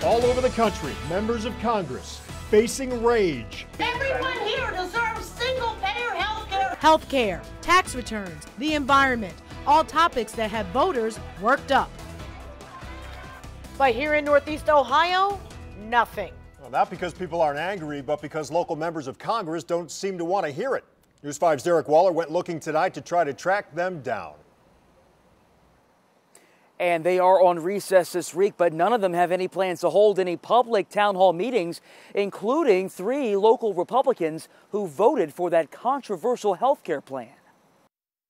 All over the country, members of Congress facing rage. Everyone here deserves single-payer health care. Health care, tax returns, the environment, all topics that have voters worked up. But here in Northeast Ohio, nothing. Well, not because people aren't angry, but because local members of Congress don't seem to want to hear it. News 5's Derek Waller went looking tonight to try to track them down. And they are on recess this week, but none of them have any plans to hold any public town hall meetings, including 3 local Republicans who voted for that controversial health care plan.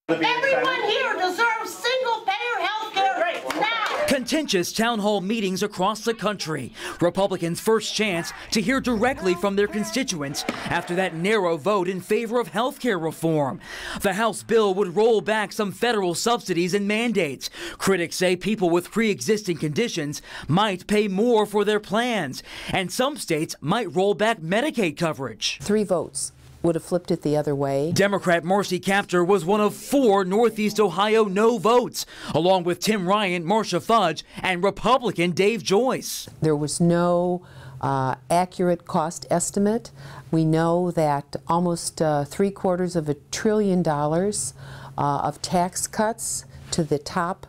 Everyone here deserves single-payer health care now. Contentious town hall meetings across the country. Republicans' first chance to hear directly from their constituents after that narrow vote in favor of health care reform. The House bill would roll back some federal subsidies and mandates. Critics say people with pre-existing conditions might pay more for their plans, and some states might roll back Medicaid coverage. 3 votes would have flipped it the other way. Democrat Marcy Kaptur was one of 4 Northeast Ohio no votes, along with Tim Ryan, Marcia Fudge, and Republican Dave Joyce. There was no accurate cost estimate. We know that almost $750 billion of tax cuts to the top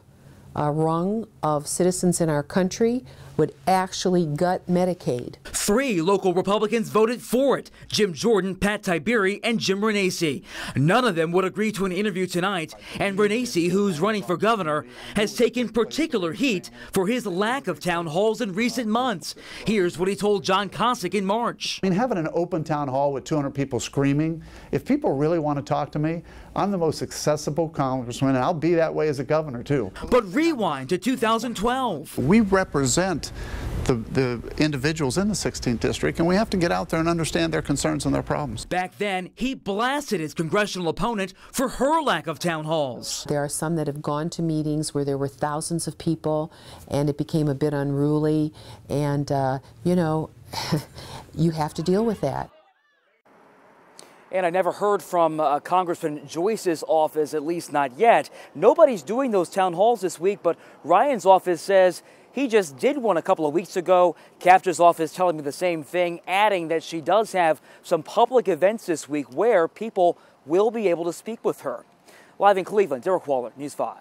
rung of citizens in our country would actually gut Medicaid. 3 local Republicans voted for it: Jim Jordan, Pat Tiberi, and Jim Renacci. None of them would agree to an interview tonight, and Renacci, who's running for governor, has taken particular heat for his lack of town halls in recent months. Here's what he told John Cossack in March. I mean, having an open town hall with 200 people screaming, if people really want to talk to me, I'm the most accessible congressman, and I'll be that way as a governor, too. But rewind to 2012. We represent the individuals in the 16th district, and we have to get out there and understand their concerns and their problems. Back then, he blasted his congressional opponent for her lack of town halls. There are some that have gone to meetings where there were thousands of people, and it became a bit unruly, and, you know, you have to deal with that. And I never heard from Congressman Joyce's office, at least not yet. Nobody's doing those town halls this week, but Ryan's office says he just did one a couple of weeks ago. Kaptur's office telling me the same thing, adding that she does have some public events this week where people will be able to speak with her. Live in Cleveland, Derek Waller, News 5.